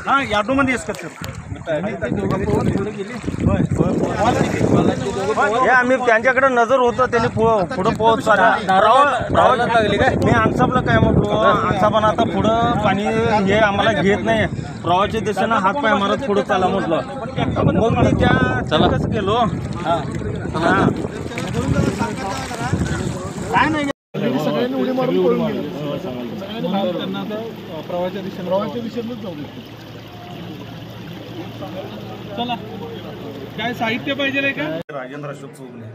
हां याडूमध्ये येस का आम्ही त्यांच्याकडे नजर होतं त्यांनी पुढं पोहोच लागली काय मी अंगसाबला काय म्हटलो अंगसाबानं आता पुढं पाणी हे आम्हाला घेत नाही प्रवाहाच्या दिशेनं हात पाय मारत पुढं चाला म्हटलं मग मी त्या कसं गेलो हां काय नाही सगळ्यांनी उडी मारून पळून गेले त्यांना आता प्रवाहाच्या दिशेनंच जाऊ देतो चला काय साहित्य पाहिजे का राजेंद्र अशोक चौगले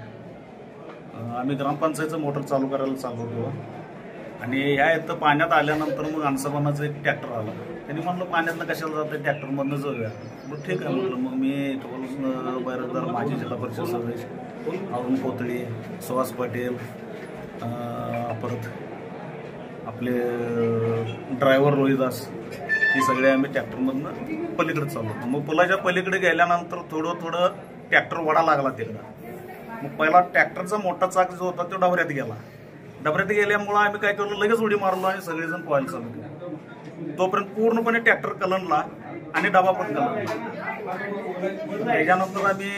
आम्ही ग्रामपंचायतचं मोटर चालू करायला चालवतो आणि ह्या इथं पाण्यात आल्यानंतर मग अंसाबानाचं एक ट्रॅक्टर आला त्यांनी म्हटलं पाण्यातनं कशाला जातं ट्रॅक्टरमधनं जाऊया मग ठीक आहे म्हटलं मग मी इथं बैरजदार माजी जिल्हा परिषद सदस्य अरुण कोथळे सुहास पाटील परत आपले ड्रायव्हर रोहिदास हे सगळे आम्ही ट्रॅक्टरमधनं पलीकडे चालवतो मग पुलाच्या पलीकडे गेल्यानंतर थोडं ट्रॅक्टर वडा लागला तिकडं मग पहिला ट्रॅक्टरचा मोठा चाक जो होता तो डबऱ्यात गेला डबऱ्यात गेल्यामुळं आम्ही काय केलं लगेच उडी मारलो आणि सगळेजण पोहायला चालू केलं तोपर्यंत पूर्णपणे ट्रॅक्टर कलंडला आणि डबा पण कलंडला त्याच्यानंतर आम्ही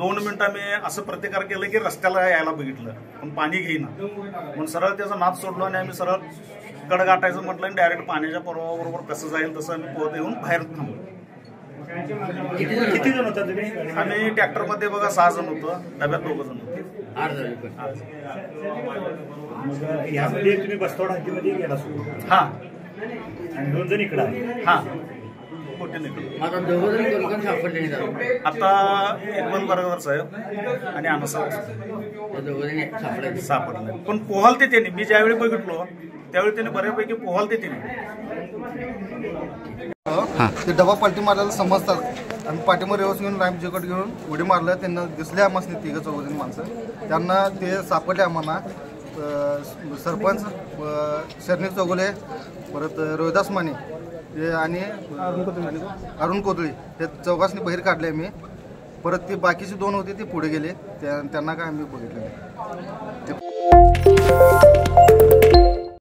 2 मिनिटं आम्ही असं प्रतिकार केलं की रस्त्याला यायला बघितलं पण पाणी घेईना म्हणून सरळ त्याचा नाद सोडलो आणि आम्ही सरळ गड गाठायचं म्हटलं आणि डायरेक्ट पाण्याच्या प्रवाहाबरोबर कसं जाईल तसं आम्ही पोहत येऊन बाहेर थांबलो किती जण होता तुम्ही आम्ही ट्रॅक्टरमध्ये बघा 6 जण होतो डब्यात 2 जण होते मग यामध्ये तुम्ही बस्तवाड हद्दीमध्ये गेला हा आणि 2 जण इकडे आहे हा आता इक्बाल बरोबर साहेब आणि अनसाहेब सापडले पण पोहालते त्यांनी मी ज्यावेळी बघितलो त्यावेळी त्यांनी बऱ्यापैकी पोहालते ते डबा पलटी मारायला समजतात आणि पाठीमध्ये व्यवस्थित घेऊन लाईफ जॅकेट घेऊन उडी मारलं त्यांना दिसले आम्हाला 3-4 माणसं त्यांना ते सापडले आम्हाला सरपंच शरणिक चौगुले परत रोहिदास माने आणि अरुण कोथळे हे चौघांनी बाहेर काढले आम्ही परत ते बाकीचे 2 होते ते पुढे गेले त्यांना काय आम्ही बघितलं